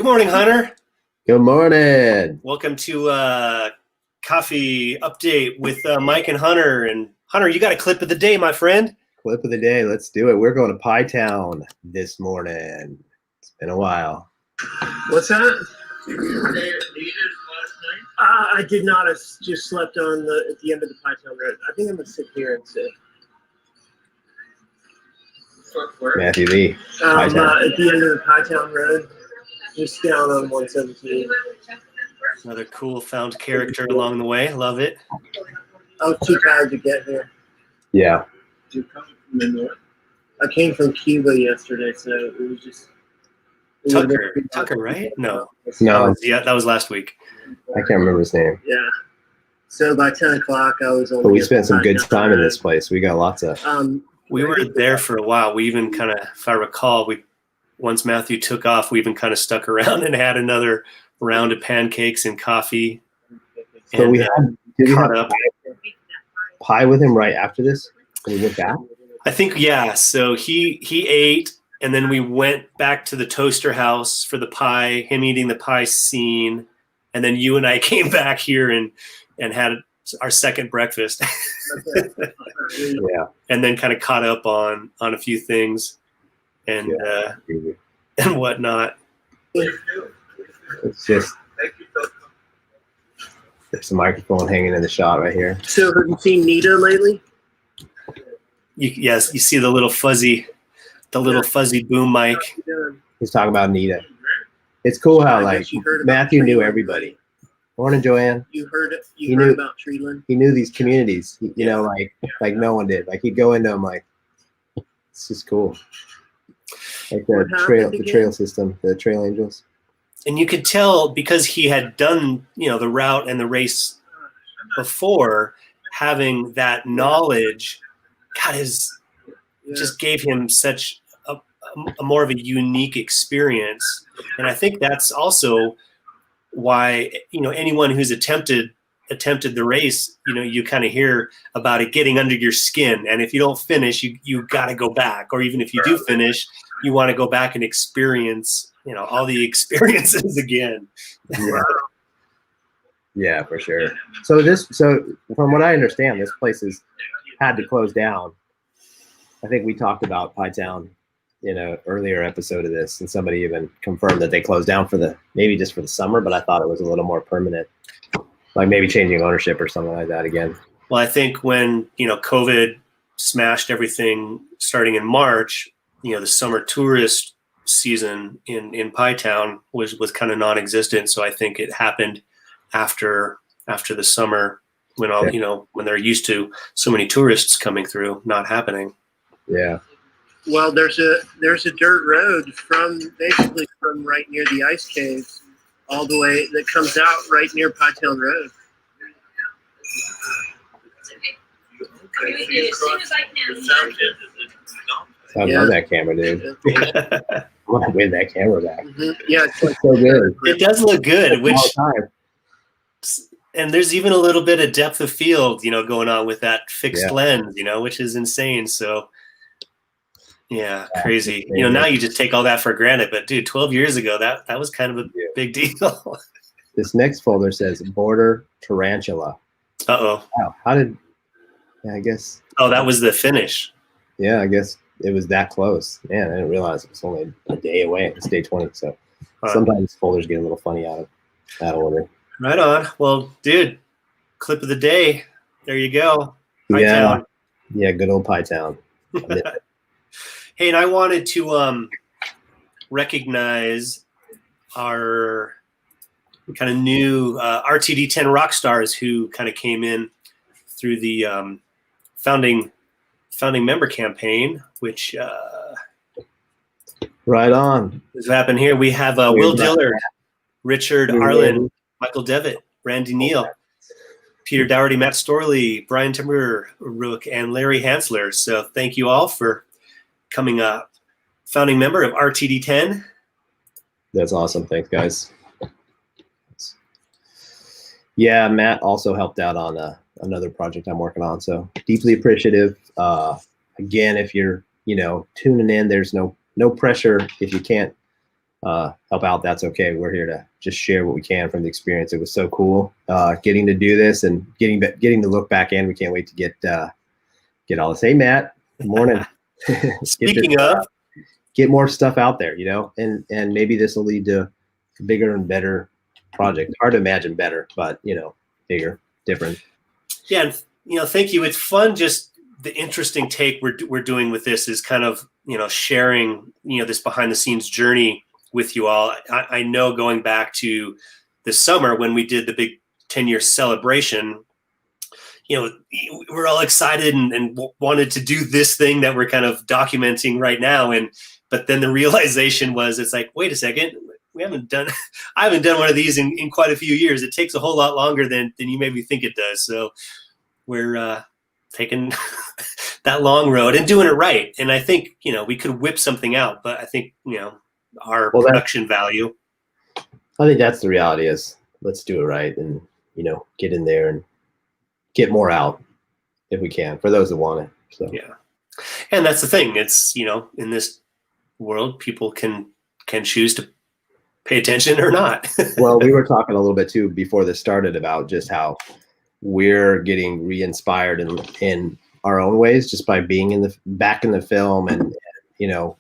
Good morning, Hunter. Good morning. Welcome to Coffee Update with Mike and Hunter. And Hunter, you got a clip of the day, my friend. Clip of the day. Let's do it. We're going to Pie Town this morning. It's been a while. What's that? I did not. I just slept on at the end of the Pie Town Road. I think I'm going to sit here and sit. Matthew V. At the end of the Pie Town Road, just down on 117. Another cool found character along the way. Love it. I was too tired to get here. Yeah. Did you come from the north? I came from Cuba yesterday, so it was just... Tucker, right? No. That was last week. I can't remember his name. Yeah. So by 10 o'clock, I was on... But we spent some good time in this place. We got lots of... We were there for a while. We even kind of, if I recall, once Matthew took off, we even kind of stuck around and had another round of pancakes and coffee. So and, we had pie with him right after this? When we went back? I think, yeah. So he ate, and then we went back to the toaster house for the pie, him eating the pie scene. And then you and I came back here and had our second breakfast. Yeah. And then kind of caught up on a few things and whatnot. It's just there's a microphone hanging in the shot right here. So have you seen Nita lately? Yes, you see the little fuzzy boom mic. He's talking about Nita. It's cool how Matthew knew everybody. Morning, Joanne. You heard it. You heard about Treeland. He knew these communities. You know, like no one did. Like he'd go into them. Like it's just cool. Like the trail system, the Trail Angels. And you could tell because he had done the route and the race before, having that knowledge, just gave him such a more of a unique experience. And I think that's also why anyone who's attempted the race, you kind of hear about it getting under your skin, and if you don't finish, you got to go back, or even if you do finish, you want to go back and experience all the experiences again. Yeah, for sure. So from what I understand, this place has had to close down. I think we talked about Pie Town in an earlier episode of this, and somebody even confirmed that they closed down maybe just for the summer, but I thought it was a little more permanent, like maybe changing ownership or something like that again. Well, I think when COVID smashed everything starting in March, the summer tourist season in Pie Town was kind of non-existent. So I think it happened after the summer when when they're used to so many tourists coming through, not happening. Yeah. Well, there's a dirt road from right near the ice caves all the way that comes out right near Pie Town Road. I love that camera, dude. I want to win that camera back. Mm-hmm. Yeah, it's so good. It does look good, and there's even a little bit of depth of field, going on with that fixed lens, which is insane. So. Yeah, crazy. Now you just take all that for granted, but dude, 12 years ago, that was kind of a big deal. This next folder says border tarantula. Uh-oh. Wow. I guess. Oh, that was the finish. Yeah, I guess it was that close. Man, I didn't realize it was only a day away. It's day 20, so sometimes folders get a little funny out of that order. Right on. Well, dude, clip of the day. There you go. Pie Town. Yeah, good old Pie Town. Hey, and I wanted to recognize our kind of new RTD10 rock stars who kind of came in through the founding member campaign, which right on. What's happened here? We have Will Dillard, Richard Arlen, Michael Devitt, Randy Neal, Peter Dougherty, Matt Storley, Brian Timberrook, and Larry Hansler. So thank you all for coming up. Founding member of RTD10. That's awesome. Thanks, guys. Yeah, Matt also helped out on another project I'm working on. So deeply appreciative. Again, if you're tuning in, there's no pressure if you can't help out, that's okay. We're here to just share what we can from the experience. It was so cool getting to do this and getting to look back in. We can't wait to get all this. Hey, Matt, good morning. Speaking of, get more stuff out there, and maybe this will lead to a bigger and better project. Hard to imagine better, but bigger, different. Yeah, and thank you. It's fun. Just the interesting take we're doing with this is kind of sharing this behind the scenes journey with you all. I know going back to the summer when we did the big 10-year celebration, we're all excited and wanted to do this thing that we're kind of documenting right now. But then the realization was, it's like, wait a second, I haven't done one of these in quite a few years. It takes a whole lot longer than you maybe think it does. So we're taking that long road and doing it right. And I think, we could whip something out, but I think, our production value. I think that's the reality is let's do it right and, get in there and get more out if we can for those that want it. So, yeah. And that's the thing. It's, in this world, people can choose to pay attention or not. Well, we were talking a little bit too before this started about just how we're getting re-inspired in our own ways just by being back in the film and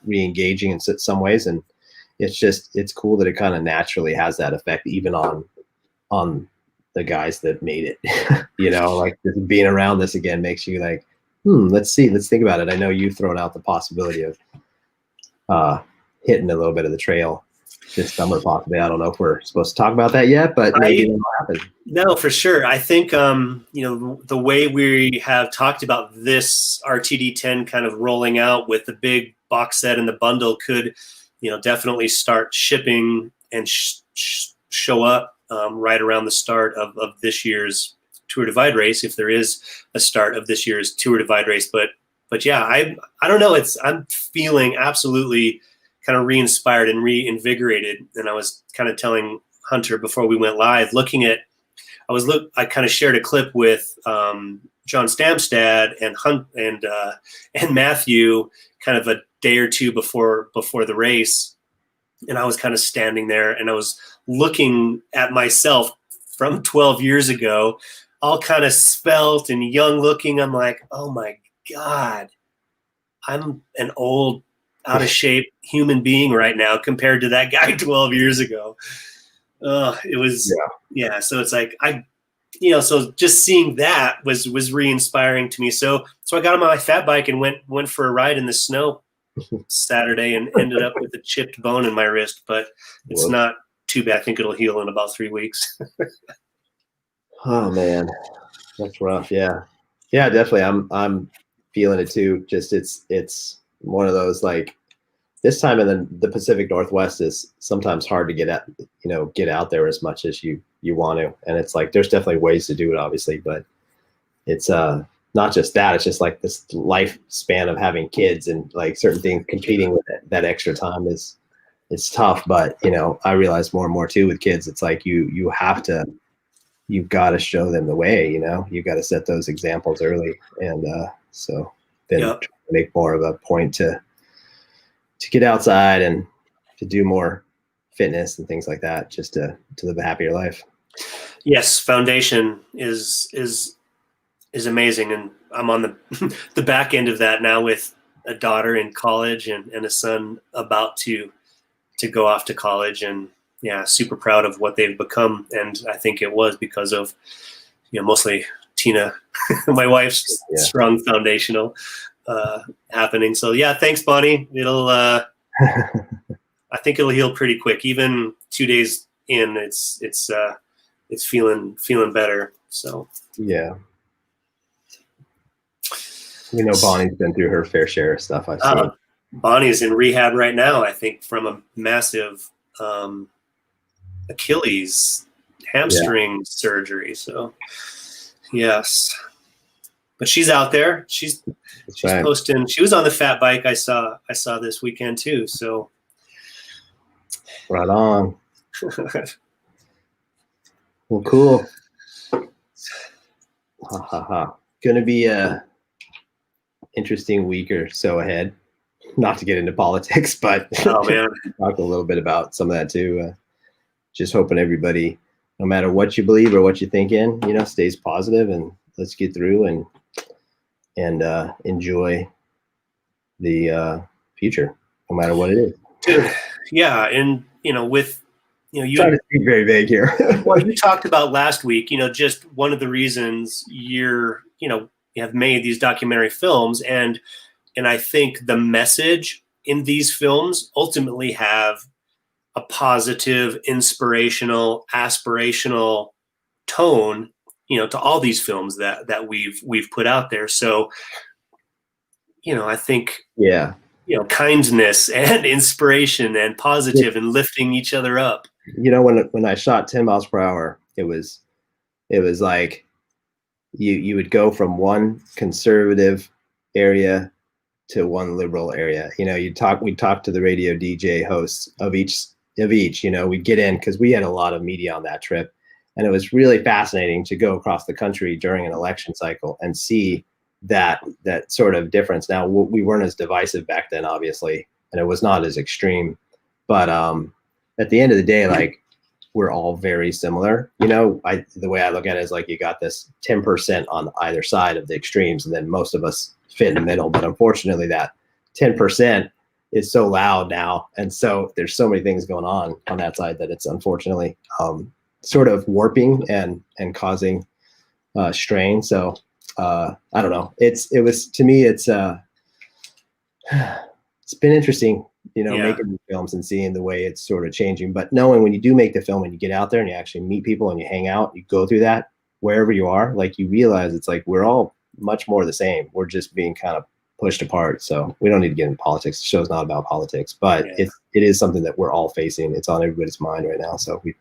re-engaging in some ways. And it's cool that it kind of naturally has that effect even on the guys that made it. Like just being around this again makes you like, let's think about it. I know you've thrown out the possibility of hitting a little bit of the trail this summer possibly. I don't know if we're supposed to talk about that yet, but maybe it'll happen. No, for sure. I think the way we have talked about this RTD10 kind of rolling out with the big box set and the bundle could definitely start shipping and show up right around the start of this year's Tour Divide race, if there is a start of this year's Tour Divide race. But yeah, I don't know. I'm feeling absolutely kind of re-inspired and reinvigorated. And I was kind of telling Hunter before we went live, I kind of shared a clip with John Stamstad and Matthew kind of a day or two before the race. And I was kind of standing there and I was looking at myself from 12 years ago, all kind of svelte and young looking. I'm like, oh my God, I'm an old, out of shape human being right now compared to that guy 12 years ago. It was, yeah. So it's like, so just seeing that was re-inspiring to me. So I got on my fat bike and went for a ride in the snow Saturday and ended up with a chipped bone in my wrist, but it's not too bad. I think it'll heal in about 3 weeks. Oh man, that's rough. Yeah, definitely. I'm feeling it too. Just it's one of those, like, this time in the Pacific Northwest is sometimes hard to get out there as much as you want to. And it's like, there's definitely ways to do it, obviously, but it's not just that. It's just like this lifespan of having kids and like certain things, competing with that extra time it's tough. But, I realize more and more too with kids, it's like you've got to show them the way, you've got to set those examples early. And so then make more of a point to get outside and to do more fitness and things like that, just to live a happier life. Yes. Foundation is amazing. And I'm on the back end of that now with a daughter in college and a son about to go off to college, and super proud of what they've become. And I think it was because of, mostly Tina, my wife's strong foundational happening. So thanks, Bonnie. It'll I think it'll heal pretty quick. Even 2 days in, it's feeling better. So yeah, Bonnie's been through her fair share of stuff. I've seen. Bonnie's in rehab right now, I think, from a massive Achilles hamstring surgery. So yes, but she's out there. She's posting. She was on the fat bike I saw this weekend too. So right on. Well, cool. Gonna be a interesting week or so ahead. not to get into politics, but Oh man. talk a little bit about some of that too. Just hoping everybody, no matter what you believe or what you think in, stays positive, and let's get through and enjoy the future, no matter what it is. Dude, yeah, and with you Trying to speak very vague here. well, you talked about last week, just one of the reasons you have made these documentary films, and I think the message in these films ultimately have a positive, inspirational, aspirational tone, to all these films that we've put out there. So, I think Yeah. Kindness and inspiration and positive and lifting each other up. When I shot 10 miles per hour, it was like you would go from one conservative area to one liberal area. We'd talk to the radio DJ hosts of each, we'd get in, because we had a lot of media on that trip. And it was really fascinating to go across the country during an election cycle and see that sort of difference. Now, we weren't as divisive back then, obviously, and it was not as extreme. But at the end of the day, like, we're all very similar. The way I look at it is like you got this 10% on either side of the extremes, and then most of us fit in the middle. But unfortunately, that 10% is so loud now, and so there's so many things going on that side that it's unfortunately sort of warping and causing strain. So I don't know. It was to me. It's been interesting, making these films and seeing the way it's sort of changing. But knowing when you do make the film and you get out there and you actually meet people and you hang out, you go through that wherever you are, like, you realize it's like we're all much more the same. We're just being kind of pushed apart. So we don't need to get into politics. The show's not about politics, but it is something that we're all facing. It's on everybody's mind right now. So we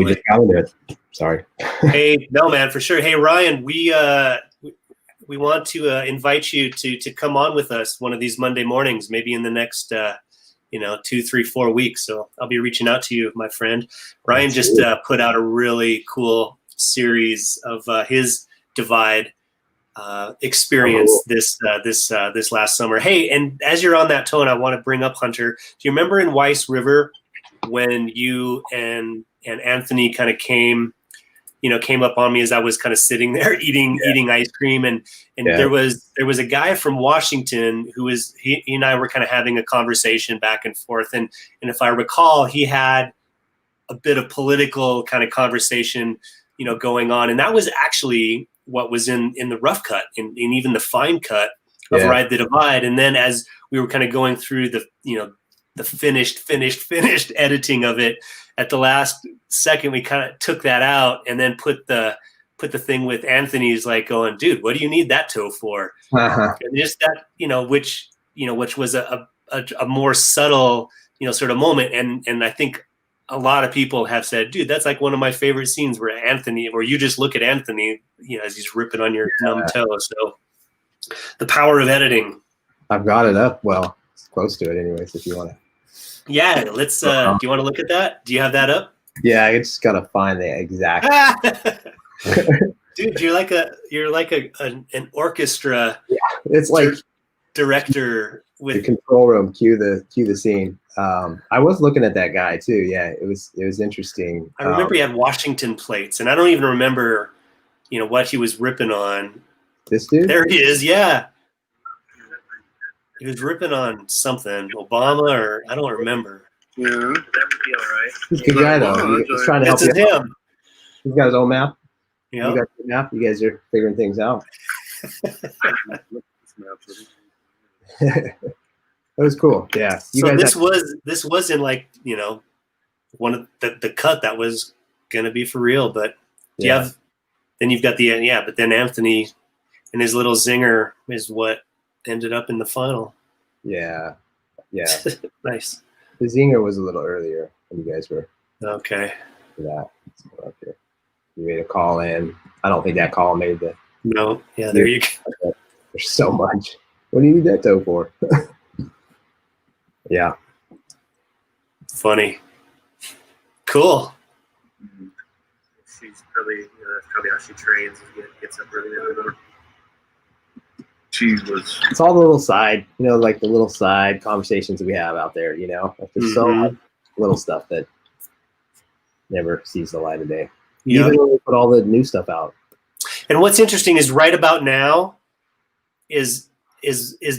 just got into it. Sorry. Hey, no, man, for sure. Hey, Ryan, we want to invite you to come on with us one of these Monday mornings, maybe in the next 2, 3, 4 weeks. So I'll be reaching out to you, my friend. Ryan just put out a really cool series of his Divide experience this last summer. Hey, and as you're on that tone, I want to bring up, Hunter. Do you remember in Weiss River when you and Anthony kind of came up on me as I was kind of sitting there eating ice cream, and there was a guy from Washington who was he and I were kind of having a conversation back and forth, and if I recall, he had a bit of political kind of conversation going on, and that was actually what was in the rough cut and even the fine cut of Ride the Divide. And then as we were kind of going through the finished editing of it, at the last second, we kind of took that out and then put the thing with Anthony's, like, going, dude, what do you need that toe for? And just that, which was a more subtle, sort of moment. And I think a lot of people have said, dude, that's like one of my favorite scenes where you just look at Anthony, as he's ripping on your numb toe. So the power of editing. I've got it up. Well, it's close to it anyways, if you want to. Yeah, let's. Do you want to look at that? Do you have that up? Yeah, I just gotta find the exact. Dude, you're like an orchestra. Yeah, it's like director with the control room. Cue the scene. I was looking at that guy too. Yeah, it was interesting. I remember he had Washington plates, and I don't even remember, what he was ripping on. This dude. There he is. Yeah. He was ripping on something, Obama, or I don't remember. Yeah, that would be all right. He's a good guy, though. He's trying to help you. Him. He's got his own map. Yeah. You got your map. You guys are figuring things out. That was cool. Yeah. So this was in, like, one of the cut that was gonna be for real, but then you've got but then Anthony and his little zinger is what ended up in the final. Yeah. Nice. The zinger was a little earlier when you guys were. Okay. For that. Let's go up here. You made a call in. I don't think that call made the. No. Yeah. There you go. There's so much. What do you need that toe for? Yeah. Funny. Cool. She's probably that's probably how she trains. Gets up early in the morning. she was. It's all the little side, like the little side conversations we have out there, like there's so much little stuff that never sees the light of day. Yep. Even when we put all the new stuff out. And what's interesting is right about now is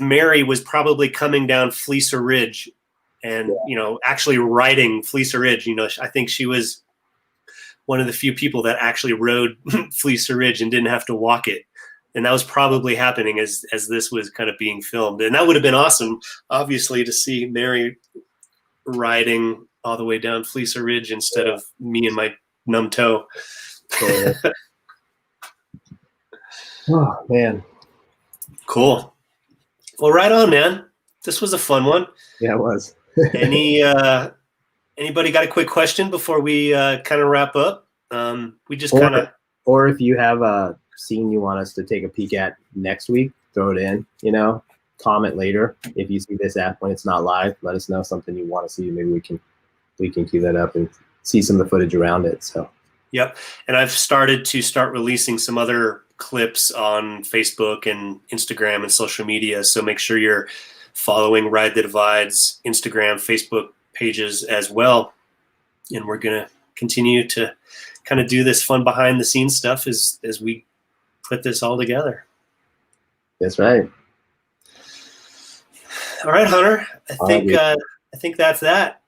Mary was probably coming down Fleecer Ridge and, actually riding Fleecer Ridge. I think she was one of the few people that actually rode Fleecer Ridge and didn't have to walk it. And that was probably happening as this was kind of being filmed. And that would have been awesome, obviously, to see Mary riding all the way down Fleecer Ridge instead of me and my numb toe. Oh, man. Cool. Well, right on, man. This was a fun one. Yeah, it was. Anybody got a quick question before we kind of wrap up? We just kind of. Or if you have a scene you want us to take a peek at next week, throw it in. Comment later if you see this app when it's not live. Let us know something you want to see. Maybe we can cue that up and see some of the footage around it. So. Yep, and I've started releasing some other clips on Facebook and Instagram and social media. So make sure you're following Ride the Divide's Instagram, Facebook pages as well. And we're going to continue to kind of do this fun behind the scenes stuff as we put this all together. That's right. All right, Hunter. I think that's that.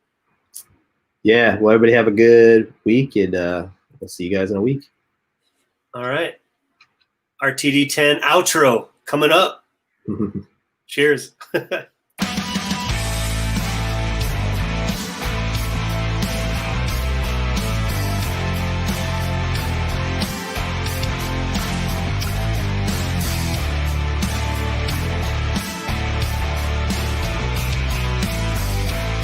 Yeah. Well, everybody have a good week, and we'll see you guys in a week. All right. RTD10 outro coming up. Cheers.